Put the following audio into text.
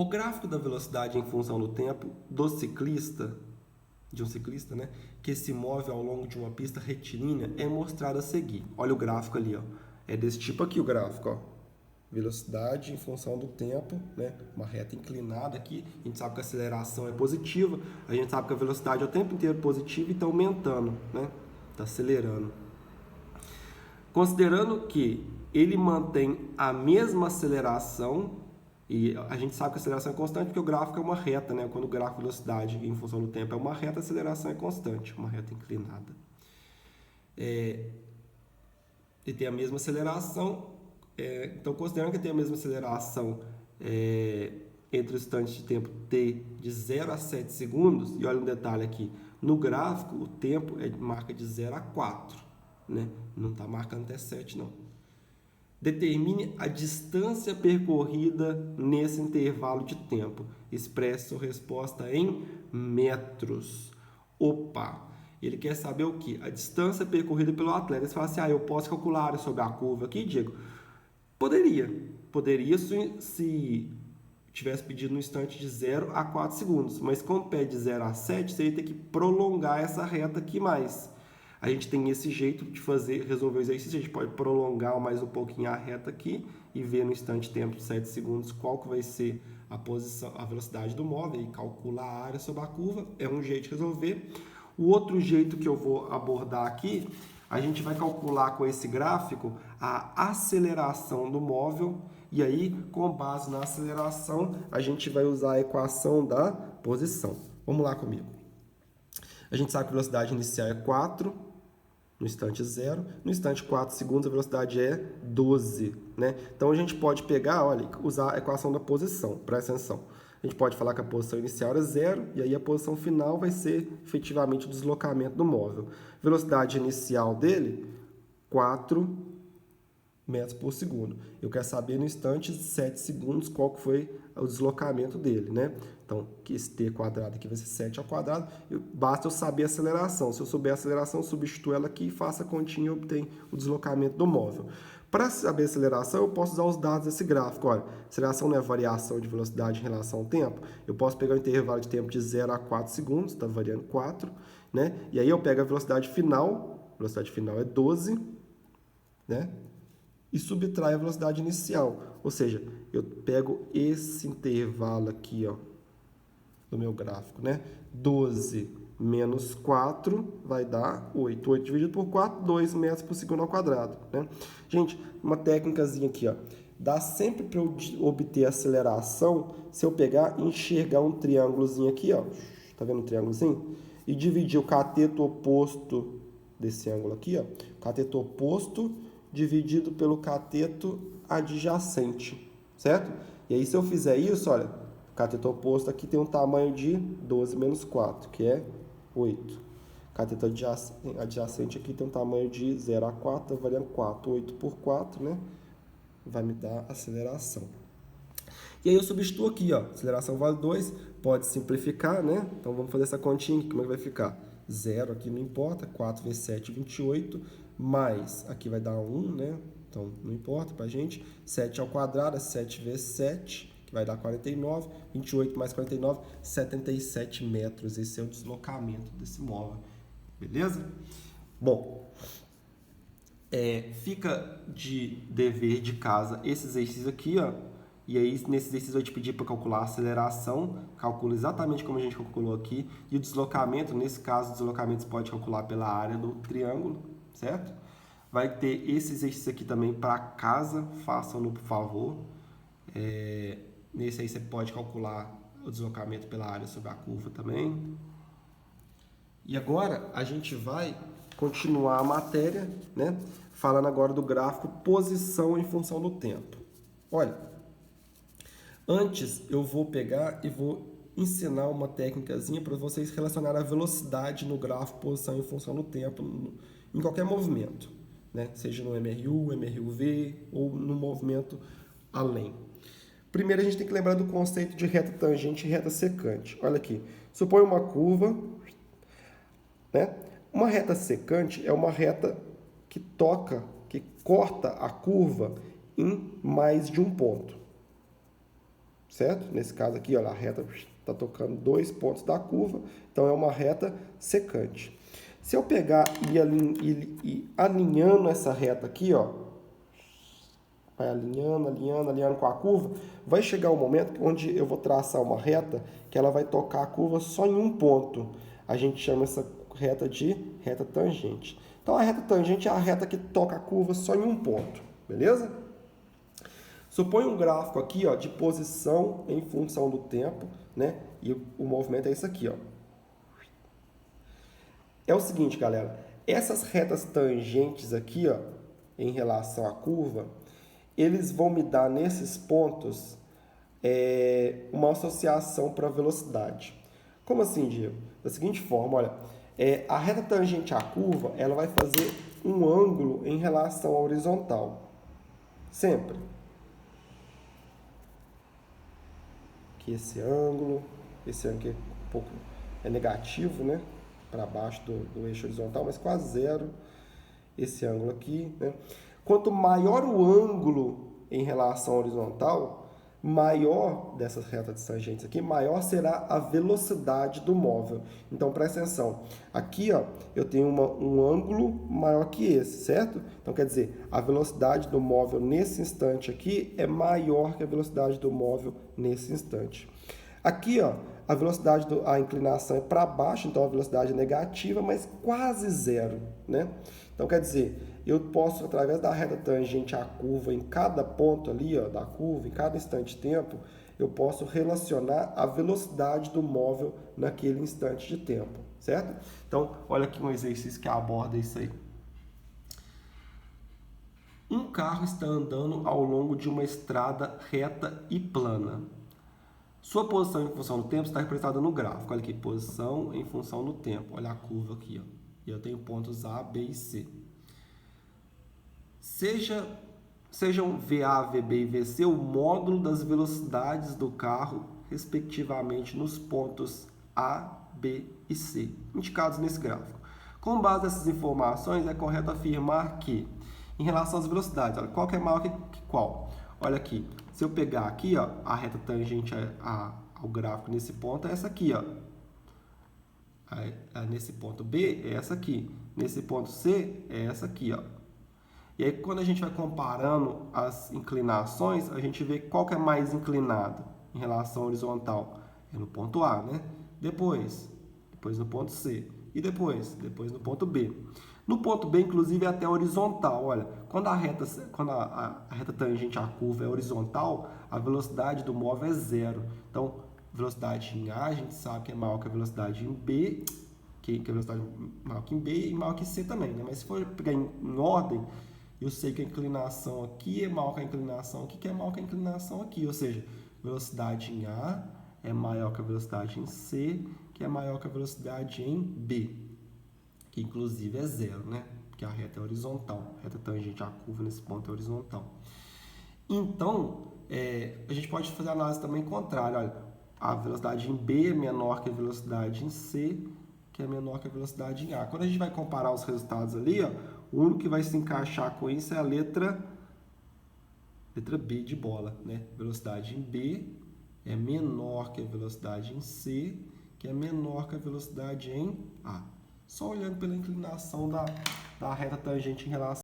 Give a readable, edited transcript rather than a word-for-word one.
O gráfico da velocidade em função do tempo do ciclista, de um ciclista, né, que se move ao longo de uma pista retilínea é mostrado a seguir. Olha o gráfico ali, ó. É desse tipo aqui o gráfico, ó. Velocidade em função do tempo, né? Uma reta inclinada aqui. A gente sabe que a aceleração é positiva, a gente sabe que a velocidade é o tempo inteiro positiva e está aumentando, né? Está acelerando. Considerando que ele mantém a mesma aceleração, e a gente sabe que a aceleração é constante porque o gráfico é uma reta, né? Quando o gráfico de velocidade em função do tempo é uma reta, a aceleração é constante, uma reta inclinada. Ele tem a mesma aceleração, então considerando que tem a mesma aceleração entre os instantes de tempo t de 0 a 7 segundos, e olha um detalhe aqui, no gráfico o tempo marca de 0 a 4, né? Não está marcando até 7 não. Determine a distância percorrida nesse intervalo de tempo. Expresse sua resposta em metros. Opa! Ele quer saber o quê? A distância percorrida pelo atleta. Você fala assim, eu posso calcular a área sobre a curva aqui, Diego? Poderia. Poderia se tivesse pedido no instante de 0 a 4 segundos. Mas como pede de 0 a 7, você ia ter que prolongar essa reta aqui mais. A gente tem esse jeito de resolver o exercício, a gente pode prolongar mais um pouquinho a reta aqui e ver no instante de tempo de 7 segundos qual que vai ser a posição, a velocidade do móvel e calcular a área sobre a curva, é um jeito de resolver. O outro jeito que eu vou abordar aqui, a gente vai calcular com esse gráfico a aceleração do móvel e aí, com base na aceleração, a gente vai usar a equação da posição. Vamos lá comigo. A gente sabe que a velocidade inicial é 4, no instante 0, no instante 4 segundos a velocidade é 12, né? Então a gente pode pegar, olha, usar a equação da posição, presta atenção. A gente pode falar que a posição inicial é 0 e aí a posição final vai ser efetivamente o deslocamento do móvel. Velocidade inicial dele, 4 metros por segundo. Eu quero saber no instante 7 segundos qual que foi o deslocamento dele, né? Então, que esse t quadrado aqui vai ser 7 ao quadrado, basta eu saber a aceleração. Se eu souber a aceleração, eu substituo ela aqui, faço a continha e obtenho o deslocamento do móvel. Para saber a aceleração, eu posso usar os dados desse gráfico. Olha, aceleração não é variação de velocidade em relação ao tempo. Eu posso pegar o intervalo de tempo de 0 a 4 segundos, está variando 4, né? E aí eu pego a velocidade final é 12, né? E subtrai a velocidade inicial. Ou seja, eu pego esse intervalo aqui, ó, do meu gráfico, né? 12 menos 4 vai dar 8. 8 dividido por 4, 2 metros por segundo ao quadrado, né? Gente, uma técnicazinha aqui, ó. Dá sempre para eu obter aceleração se eu pegar e enxergar um triângulozinho aqui, ó. Tá vendo o triângulozinho? E dividir o cateto oposto desse ângulo aqui, ó. Cateto oposto dividido pelo cateto adjacente, certo? E aí, se eu fizer isso, olha, o cateto oposto aqui tem um tamanho de 12 menos 4, que é 8. O cateto adjacente aqui tem um tamanho de 0 a 4, tá valendo 4. 8 por 4, né? Vai me dar aceleração. E aí eu substituo aqui, ó, aceleração vale 2, pode simplificar, né? Então vamos fazer essa continha aqui, como é que vai ficar? 0 aqui não importa, 4 vezes 7, 28, mais, aqui vai dar 1, né? Então não importa pra gente, 7 ao quadrado é 7 vezes 7, que vai dar 49, 28 mais 49, 77 metros, esse é o deslocamento desse móvel, beleza? Bom, fica de dever de casa esse exercício aqui, ó. E aí, nesse exercício, vai te pedir para calcular a aceleração, calcula exatamente como a gente calculou aqui, e o deslocamento, nesse caso, o deslocamento você pode calcular pela área do triângulo, certo? Vai ter esse exercício aqui também para casa, façam-no, por favor. Nesse aí você pode calcular o deslocamento pela área sobre a curva também. E agora a gente vai continuar a matéria, né? Falando agora do gráfico posição em função do tempo. Olha, antes eu vou pegar e vou ensinar uma técnicazinha para vocês relacionarem a velocidade no gráfico posição em função do tempo em qualquer movimento, né? Seja no MRU, MRUV ou no movimento além. Primeiro a gente tem que lembrar do conceito de reta tangente e reta secante. Olha aqui, supõe uma curva, né? Uma reta secante é uma reta que corta a curva em mais de um ponto. certo? Nesse caso aqui, ó, a reta está tocando 2 pontos da curva, então é uma reta secante. Se eu pegar e alinhando essa reta aqui, ó, vai alinhando com a curva, vai chegar um momento onde eu vou traçar uma reta que ela vai tocar a curva só em um ponto. A gente chama essa reta de reta tangente. Então a reta tangente é a reta que toca a curva só em um ponto, beleza? Supõe um gráfico aqui, ó, de posição em função do tempo, né? E o movimento é isso aqui, ó. É o seguinte, galera, essas retas tangentes aqui, ó, em relação à curva, eles vão me dar nesses pontos uma associação para velocidade. Como assim, Diego? Da seguinte forma, olha, a reta tangente à curva, ela vai fazer um ângulo em relação à horizontal. Sempre. Aqui esse ângulo aqui é um pouco negativo, né? Para baixo do eixo horizontal, mas quase zero. Esse ângulo aqui, né? Quanto maior o ângulo em relação à horizontal, maior dessas retas tangentes aqui, maior será a velocidade do móvel. Então, presta atenção. Aqui, ó, eu tenho um ângulo maior que esse, certo? Então, quer dizer, a velocidade do móvel nesse instante aqui é maior que a velocidade do móvel nesse instante. Aqui, ó, a velocidade, a inclinação é para baixo, então a velocidade é negativa, mas quase zero, né? Então, quer dizer, eu posso, através da reta tangente à curva, em cada ponto ali, ó, da curva, em cada instante de tempo, eu posso relacionar a velocidade do móvel naquele instante de tempo, certo? Então, olha aqui um exercício que aborda isso aí. Um carro está andando ao longo de uma estrada reta e plana. Sua posição em função do tempo está representada no gráfico. Olha aqui, posição em função do tempo. Olha a curva aqui, ó. E eu tenho pontos A, B e C. Sejam VA, VB e VC o módulo das velocidades do carro, respectivamente, nos pontos A, B e C, indicados nesse gráfico. Com base nessas informações, é correto afirmar que, em relação às velocidades, olha, qual que é maior que qual? Olha aqui, se eu pegar aqui, ó, a reta tangente ao gráfico nesse ponto é essa aqui, ó. Nesse ponto B é essa aqui. Nesse ponto C é essa aqui, ó. E aí, quando a gente vai comparando as inclinações, a gente vê qual que é mais inclinado em relação à horizontal. É no ponto A, né? Depois no ponto C. E depois no ponto B. No ponto B, inclusive, é até horizontal. Olha, quando a reta tangente à curva é horizontal, a velocidade do móvel é zero. Então, velocidade em A, a gente sabe que é maior que a velocidade em B, que a velocidade maior que em B e maior que C também, né? Mas se for pegar em ordem, eu sei que a inclinação aqui é maior que a inclinação aqui, que é maior que a inclinação aqui. Ou seja, velocidade em A é maior que a velocidade em C, que é maior que a velocidade em B, que inclusive é zero, né? Porque a reta é horizontal, a reta tangente à curva nesse ponto é horizontal. Então, a gente pode fazer a análise também contrária. Olha, a velocidade em B é menor que a velocidade em C, que é menor que a velocidade em A. Quando a gente vai comparar os resultados ali, ó, o único que vai se encaixar com isso é a letra B de bola, né? Velocidade em B é menor que a velocidade em C, que é menor que a velocidade em A. Só olhando pela inclinação da reta tangente em relação